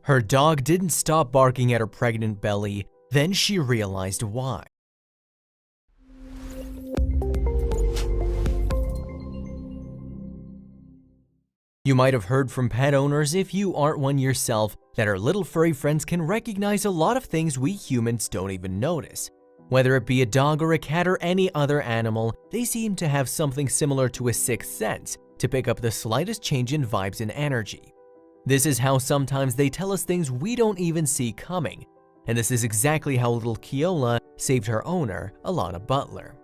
Her dog didn't stop barking at her pregnant belly, then she realized why. You might have heard from pet owners, if you aren't one yourself, that our little furry friends can recognize a lot of things we humans don't even notice. Whether it be a dog or a cat or any other animal, they seem to have something similar to a sixth sense to pick up the slightest change in vibes and energy. This is how sometimes they tell us things we don't even see coming. And this is exactly how little Keola saved her owner, Alana Butler.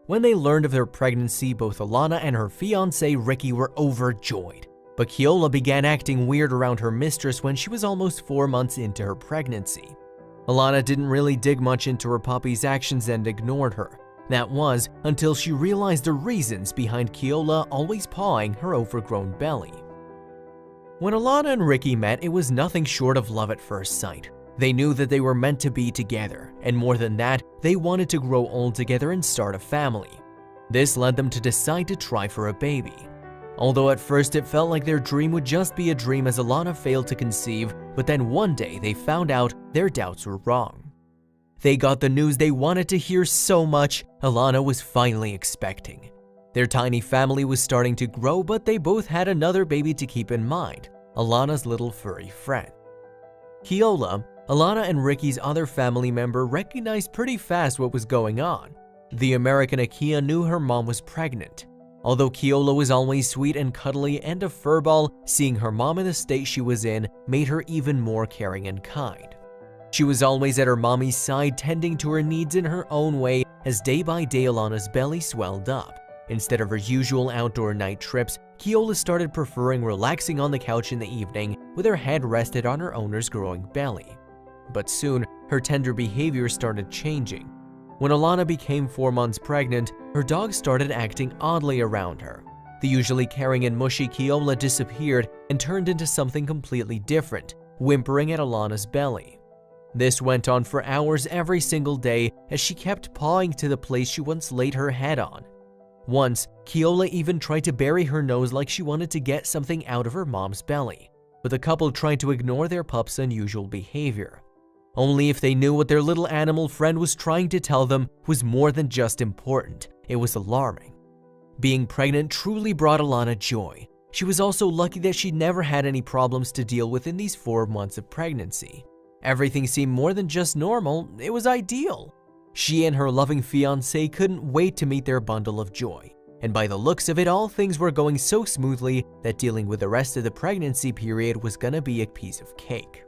When they learned of their pregnancy, both Alana and her fiancé Ricky were overjoyed. But Keola began acting weird around her mistress when she was almost 4 months into her pregnancy. Alana didn't really dig much into her puppy's actions and ignored her. That was until she realized the reasons behind Keola always pawing her overgrown belly. When Alana and Ricky met, it was nothing short of love at first sight. They knew that they were meant to be together, and more than that, they wanted to grow old together and start a family. This led them to decide to try for a baby. Although at first it felt like their dream would just be a dream as Alana failed to conceive, but then one day they found out their doubts were wrong. They got the news they wanted to hear so much. Alana was finally expecting. Their tiny family was starting to grow, but they both had another baby to keep in mind, Alana's little furry friend. Keola, Alana and Ricky's other family member, recognized pretty fast what was going on. The American Akia knew her mom was pregnant. Although Keola was always sweet and cuddly and a furball, seeing her mom in the state she was in made her even more caring and kind. She was always at her mommy's side, tending to her needs in her own way as day by day Alana's belly swelled up. Instead of her usual outdoor night trips, Keola started preferring relaxing on the couch in the evening with her head rested on her owner's growing belly. But soon, her tender behavior started changing. When Alana became 4 months pregnant, her dog started acting oddly around her. The usually caring and mushy Keola disappeared and turned into something completely different, whimpering at Alana's belly. This went on for hours every single day as she kept pawing to the place she once laid her head on. Once, Keola even tried to bury her nose like she wanted to get something out of her mom's belly, but the couple tried to ignore their pup's unusual behavior. Only if they knew what their little animal friend was trying to tell them was more than just important, it was alarming. Being pregnant truly brought Alana joy. She was also lucky that she never had any problems to deal with in these 4 months of pregnancy. Everything seemed more than just normal, it was ideal. She and her loving fiancé couldn't wait to meet their bundle of joy. And by the looks of it, all things were going so smoothly that dealing with the rest of the pregnancy period was gonna be a piece of cake.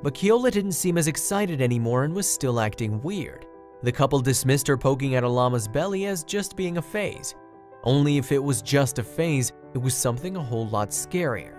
But Keola didn't seem as excited anymore and was still acting weird. The couple dismissed her poking at Alana's belly as just being a phase. Only if it was just a phase, it was something a whole lot scarier.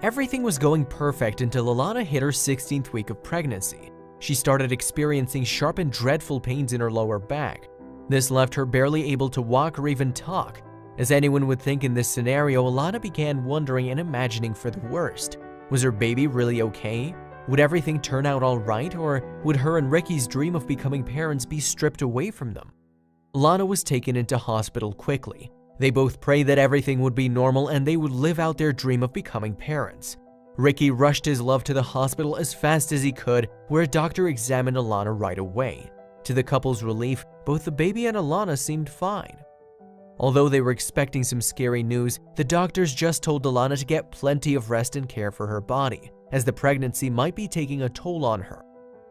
Everything was going perfect until Alana hit her 16th week of pregnancy. She started experiencing sharp and dreadful pains in her lower back. This left her barely able to walk or even talk. As anyone would think in this scenario, Alana began wondering and imagining for the worst. Was her baby really okay? Would everything turn out all right, or would her and Ricky's dream of becoming parents be stripped away from them? Alana was taken into hospital quickly. They both prayed that everything would be normal and they would live out their dream of becoming parents. Ricky rushed his love to the hospital as fast as he could, where a doctor examined Alana right away. To the couple's relief, both the baby and Alana seemed fine. Although they were expecting some scary news, the doctors just told Alana to get plenty of rest and care for her body, as the pregnancy might be taking a toll on her.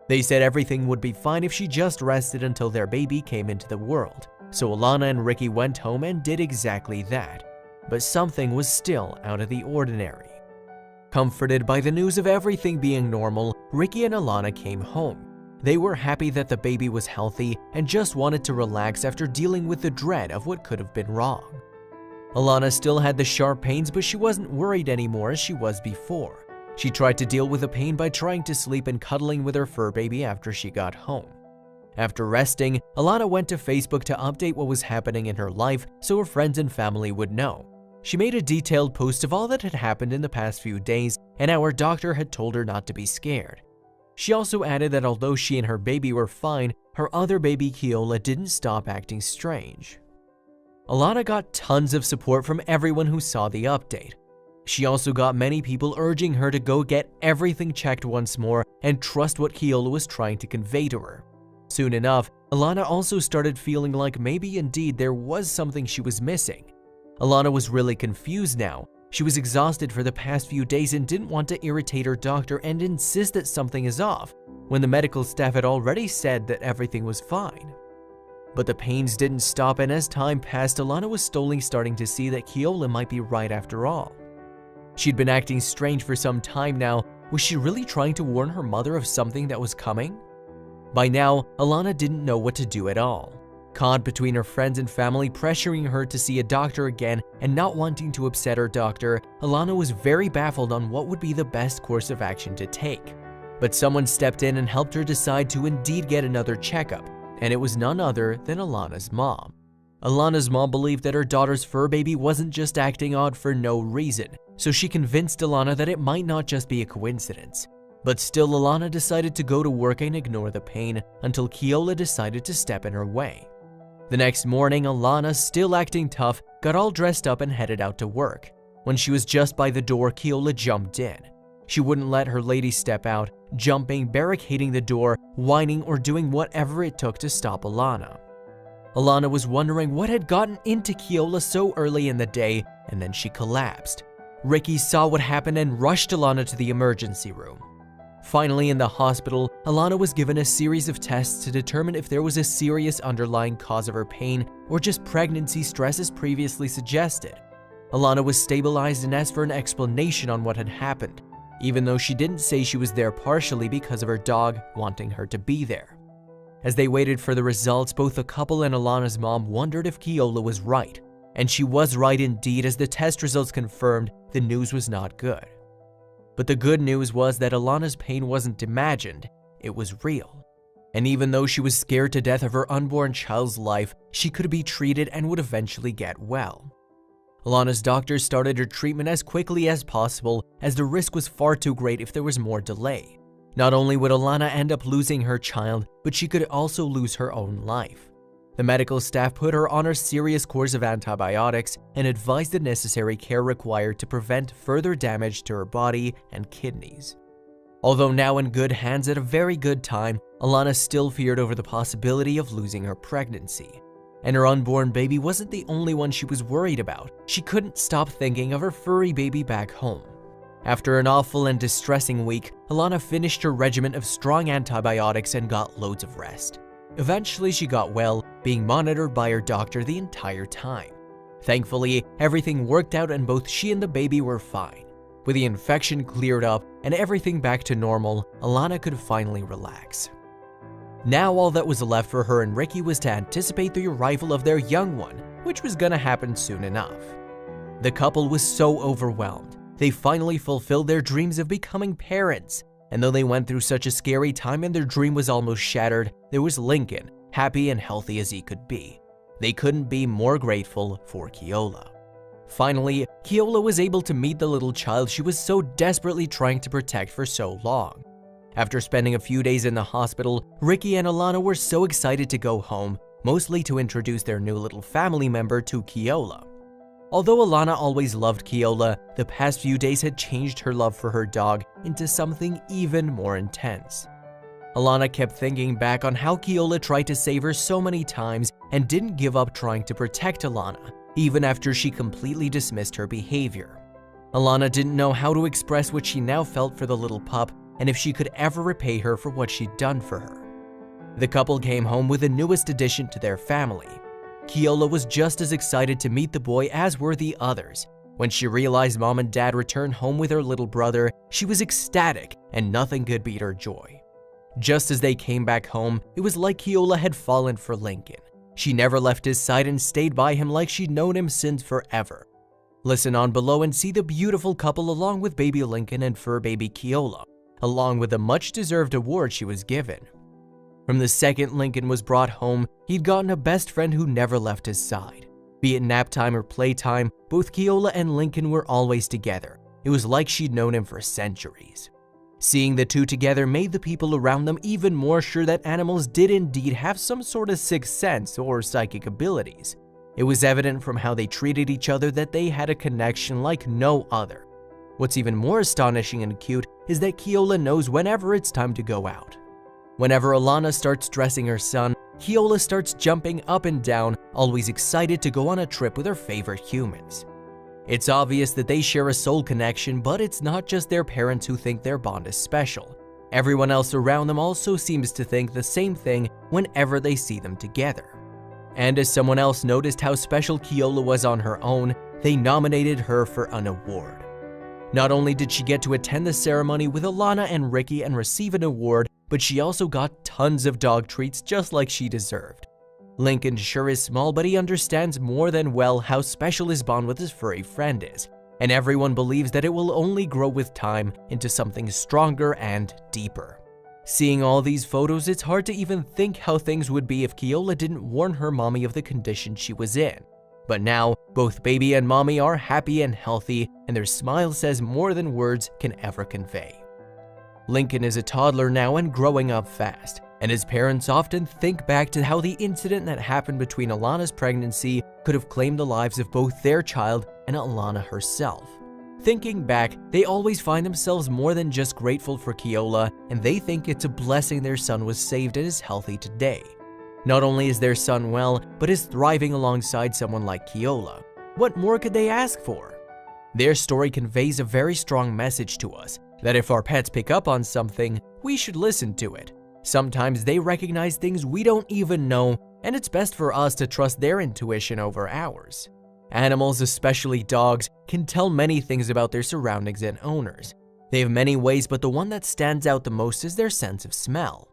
They said everything would be fine if she just rested until their baby came into the world. So Alana and Ricky went home and did exactly that. But something was still out of the ordinary. Comforted by the news of everything being normal, Ricky and Alana came home. They were happy that the baby was healthy and just wanted to relax after dealing with the dread of what could have been wrong. Alana still had the sharp pains, but she wasn't worried anymore as she was before. She tried to deal with the pain by trying to sleep and cuddling with her fur baby after she got home. After resting, Alana went to Facebook to update what was happening in her life so her friends and family would know. She made a detailed post of all that had happened in the past few days and how her doctor had told her not to be scared. She also added that although she and her baby were fine, her other baby Keola didn't stop acting strange. Alana got tons of support from everyone who saw the update. She also got many people urging her to go get everything checked once more and trust what Keola was trying to convey to her. Soon enough, Alana also started feeling like maybe indeed there was something she was missing. Alana was really confused now. She was exhausted for the past few days and didn't want to irritate her doctor and insist that something is off, when the medical staff had already said that everything was fine. But the pains didn't stop, and as time passed, Alana was slowly starting to see that Keola might be right after all. She'd been acting strange for some time now. Was she really trying to warn her mother of something that was coming? By now, Alana didn't know what to do at all. Caught between her friends and family pressuring her to see a doctor again and not wanting to upset her doctor, Alana was very baffled on what would be the best course of action to take. But someone stepped in and helped her decide to indeed get another checkup, and it was none other than Alana's mom. Alana's mom believed that her daughter's fur baby wasn't just acting odd for no reason, so she convinced Alana that it might not just be a coincidence. But still, Alana decided to go to work and ignore the pain until Keola decided to step in her way. The next morning, Alana, still acting tough, got all dressed up and headed out to work. When she was just by the door, Keola jumped in. She wouldn't let her lady step out, jumping, barricading the door, whining, or doing whatever it took to stop Alana. Alana was wondering what had gotten into Keola so early in the day, and then she collapsed. Ricky saw what happened and rushed Alana to the emergency room. Finally, in the hospital, Alana was given a series of tests to determine if there was a serious underlying cause of her pain or just pregnancy stress as previously suggested. Alana was stabilized and asked for an explanation on what had happened, even though she didn't say she was there partially because of her dog wanting her to be there. As they waited for the results, both the couple and Alana's mom wondered if Keola was right, and she was right indeed, as the test results confirmed the news was not good. But the good news was that Alana's pain wasn't imagined, it was real. And even though she was scared to death of her unborn child's life, she could be treated and would eventually get well. Alana's doctors started her treatment as quickly as possible, as the risk was far too great if there was more delay. Not only would Alana end up losing her child, but she could also lose her own life. The medical staff put her on a serious course of antibiotics and advised the necessary care required to prevent further damage to her body and kidneys. Although now in good hands at a very good time, Alana still feared over the possibility of losing her pregnancy. And her unborn baby wasn't the only one she was worried about. She couldn't stop thinking of her furry baby back home. After an awful and distressing week, Alana finished her regimen of strong antibiotics and got loads of rest. Eventually, she got well, being monitored by her doctor the entire time. Thankfully, everything worked out and both she and the baby were fine. With the infection cleared up and everything back to normal, Alana could finally relax. Now all that was left for her and Ricky was to anticipate the arrival of their young one, which was gonna happen soon enough. The couple was so overwhelmed. They finally fulfilled their dreams of becoming parents. And though they went through such a scary time and their dream was almost shattered, there was Lincoln, happy and healthy as he could be. They couldn't be more grateful for Keola. Finally, Keola was able to meet the little child she was so desperately trying to protect for so long. After spending a few days in the hospital, Ricky and Alana were so excited to go home, mostly to introduce their new little family member to Keola. Although Alana always loved Keola, the past few days had changed her love for her dog into something even more intense. Alana kept thinking back on how Keola tried to save her so many times and didn't give up trying to protect Alana, even after she completely dismissed her behavior. Alana didn't know how to express what she now felt for the little pup and if she could ever repay her for what she'd done for her. The couple came home with the newest addition to their family. Keola was just as excited to meet the boy as were the others. When she realized mom and dad returned home with her little brother, she was ecstatic and nothing could beat her joy. Just as they came back home, it was like Keola had fallen for Lincoln. She never left his side and stayed by him like she'd known him since forever. Listen on below and see the beautiful couple along with baby Lincoln and fur baby Keola, along with the much-deserved award she was given. From the second Lincoln was brought home, he'd gotten a best friend who never left his side. Be it nap time or playtime, both Keola and Lincoln were always together. It was like she'd known him for centuries. Seeing the two together made the people around them even more sure that animals did indeed have some sort of sixth sense or psychic abilities. It was evident from how they treated each other that they had a connection like no other. What's even more astonishing and cute is that Keola knows whenever it's time to go out. Whenever Alana starts dressing her son, Keola starts jumping up and down, always excited to go on a trip with her favorite humans. It's obvious that they share a soul connection, but it's not just their parents who think their bond is special. Everyone else around them also seems to think the same thing whenever they see them together. And as someone else noticed how special Keola was on her own, they nominated her for an award. Not only did she get to attend the ceremony with Alana and Ricky and receive an award, but she also got tons of dog treats just like she deserved. Lincoln sure is small, but he understands more than well how special his bond with his furry friend is, and everyone believes that it will only grow with time into something stronger and deeper. Seeing all these photos, it's hard to even think how things would be if Keola didn't warn her mommy of the condition she was in. But now, both baby and mommy are happy and healthy, and their smile says more than words can ever convey. Lincoln is a toddler now and growing up fast, and his parents often think back to how the incident that happened between Alana's pregnancy could have claimed the lives of both their child and Alana herself. Thinking back, they always find themselves more than just grateful for Keola, and they think it's a blessing their son was saved and is healthy today. Not only is their son well, but is thriving alongside someone like Keola. What more could they ask for? Their story conveys a very strong message to us, that if our pets pick up on something, we should listen to it. Sometimes they recognize things we don't even know, and it's best for us to trust their intuition over ours. Animals, especially dogs, can tell many things about their surroundings and owners. They have many ways, but the one that stands out the most is their sense of smell.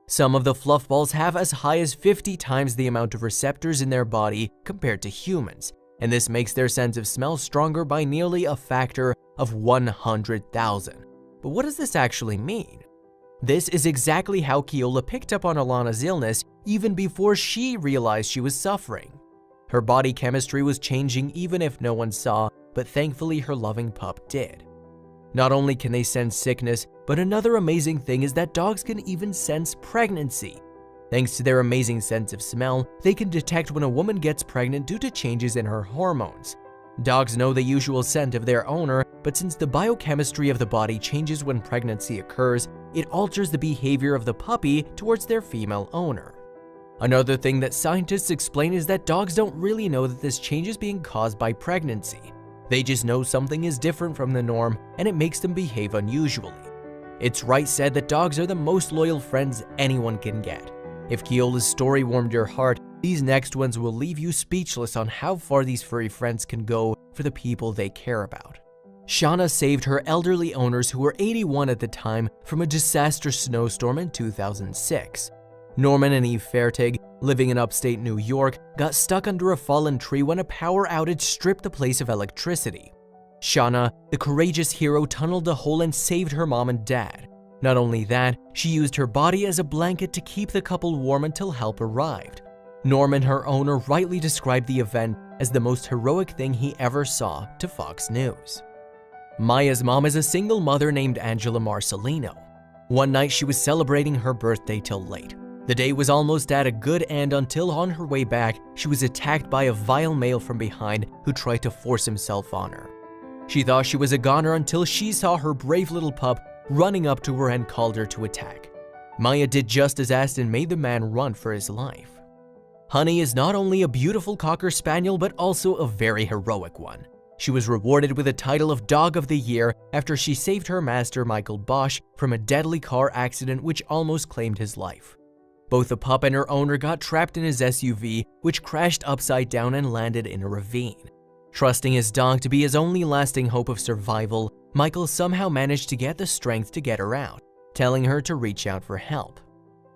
Some of the fluffballs have as high as 50 times the amount of receptors in their body compared to humans, and this makes their sense of smell stronger by nearly a factor of 100,000. But what does this actually mean? This is exactly how Keola picked up on Alana's illness even before she realized she was suffering. Her body chemistry was changing even if no one saw, but thankfully her loving pup did. Not only can they sense sickness, but another amazing thing is that dogs can even sense pregnancy. Thanks to their amazing sense of smell, they can detect when a woman gets pregnant due to changes in her hormones. Dogs know the usual scent of their owner, but since the biochemistry of the body changes when pregnancy occurs, it alters the behavior of the puppy towards their female owner. Another thing that scientists explain is that dogs don't really know that this change is being caused by pregnancy. They just know something is different from the norm, and it makes them behave unusually. It's right said that dogs are the most loyal friends anyone can get. If Keola's story warmed your heart, these next ones will leave you speechless on how far these furry friends can go for the people they care about. Shauna saved her elderly owners, who were 81 at the time, from a disastrous snowstorm in 2006. Norman and Eve Fertig, living in upstate New York, got stuck under a fallen tree when a power outage stripped the place of electricity. Shauna, the courageous hero, tunneled a hole and saved her mom and dad. Not only that, she used her body as a blanket to keep the couple warm until help arrived. Norman, her owner, rightly described the event as the most heroic thing he ever saw to Fox News. Maya's mom is a single mother named Angela Marcelino. One night she was celebrating her birthday till late. The day was almost at a good end until on her way back, she was attacked by a vile male from behind who tried to force himself on her. She thought she was a goner until she saw her brave little pup running up to her and called her to attack. Maya did just as asked and made the man run for his life. Honey is not only a beautiful Cocker Spaniel, but also a very heroic one. She was rewarded with the title of Dog of the Year after she saved her master, Michael Bosch, from a deadly car accident which almost claimed his life. Both the pup and her owner got trapped in his SUV, which crashed upside down and landed in a ravine. Trusting his dog to be his only lasting hope of survival, Michael somehow managed to get the strength to get her out, telling her to reach out for help.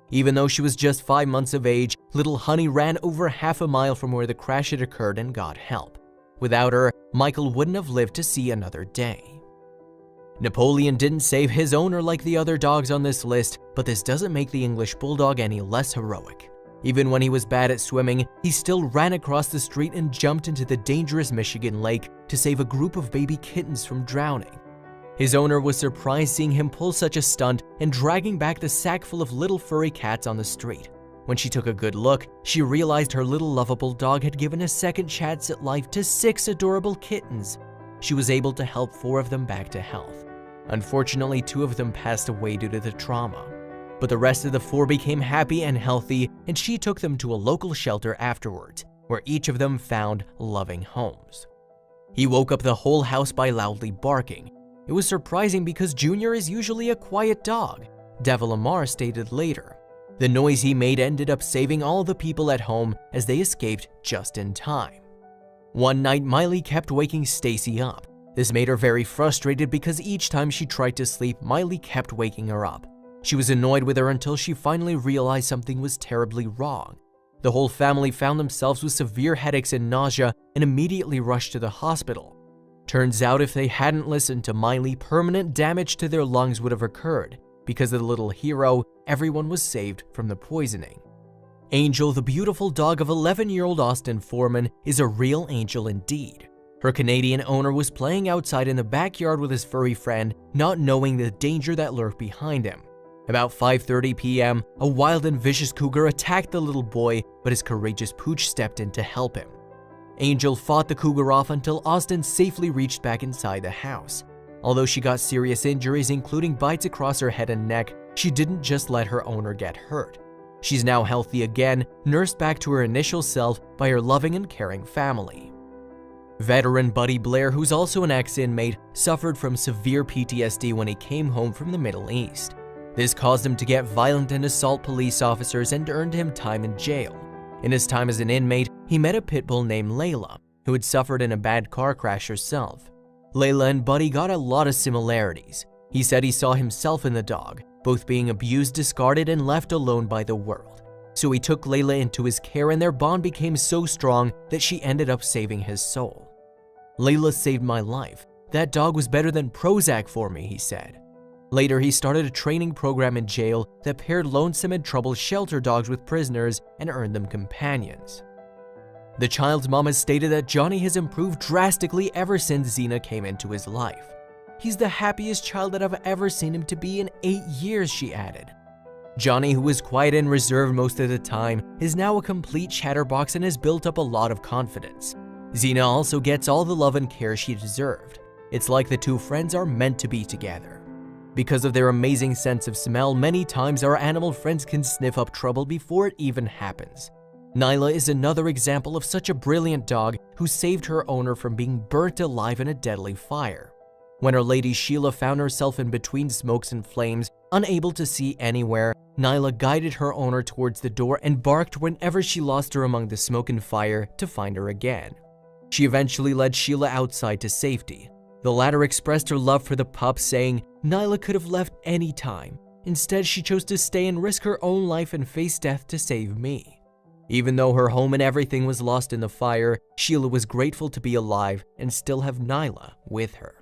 Even though she was just 5 months of age, little Honey ran over half a mile from where the crash had occurred and got help. Without her, Michael wouldn't have lived to see another day. Napoleon didn't save his owner like the other dogs on this list, but this doesn't make the English Bulldog any less heroic. Even when he was bad at swimming, he still ran across the street and jumped into the dangerous Michigan lake to save a group of baby kittens from drowning. His owner was surprised seeing him pull such a stunt and dragging back the sack full of little furry cats on the street. When she took a good look, she realized her little lovable dog had given a second chance at life to 6 adorable kittens. she was able to help 4 of them back to health. Unfortunately, 2 of them passed away due to the trauma. But the rest of the 4 became happy and healthy, and she took them to a local shelter afterwards, where each of them found loving homes. He woke up the whole house by loudly barking. It was surprising because Junior is usually a quiet dog, Devil Lamar stated later. The noise he made ended up saving all the people at home as they escaped just in time. One night, Miley kept waking Stacy up. This made her very frustrated because each time she tried to sleep, Miley kept waking her up. She was annoyed with her until she finally realized something was terribly wrong. The whole family found themselves with severe headaches and nausea and immediately rushed to the hospital. Turns out if they hadn't listened to Miley, permanent damage to their lungs would have occurred. Because of the little hero, everyone was saved from the poisoning. Angel, the beautiful dog of 11-year-old Austin Foreman, is a real angel indeed. Her Canadian owner was playing outside in the backyard with his furry friend, not knowing the danger that lurked behind him. About 5:30 p.m., a wild and vicious cougar attacked the little boy, but his courageous pooch stepped in to help him. Angel fought the cougar off until Austin safely reached back inside the house. Although she got serious injuries, including bites across her head and neck, she didn't just let her owner get hurt. She's now healthy again, nursed back to her initial self by her loving and caring family. Veteran Buddy Blair, who's also an ex-inmate, suffered from severe PTSD when he came home from the Middle East. This caused him to get violent and assault police officers and earned him time in jail. In his time as an inmate, he met a pit bull named Layla, who had suffered in a bad car crash herself. Layla and Buddy got a lot of similarities. He said he saw himself in the dog, both being abused, discarded, and left alone by the world. So he took Layla into his care and their bond became so strong that she ended up saving his soul. Layla saved my life. That dog was better than Prozac for me, he said. Later, he started a training program in jail that paired lonesome and troubled shelter dogs with prisoners and earned them companions. The child's mom has stated that Johnny has improved drastically ever since Xena came into his life. He's the happiest child that I've ever seen him to be in 8 years, she added. Johnny, who was quiet and reserved most of the time, is now a complete chatterbox and has built up a lot of confidence. Xena also gets all the love and care she deserved. It's like the 2 friends are meant to be together. Because of their amazing sense of smell, many times our animal friends can sniff up trouble before it even happens. Nyla is another example of such a brilliant dog who saved her owner from being burnt alive in a deadly fire. When her lady Sheila found herself in between smokes and flames, unable to see anywhere, Nyla guided her owner towards the door and barked whenever she lost her among the smoke and fire to find her again. She eventually led Sheila outside to safety. The latter expressed her love for the pup, saying, "Nyla could have left any time. Instead, she chose to stay and risk her own life and face death to save me." Even though her home and everything was lost in the fire, Sheila was grateful to be alive and still have Nyla with her.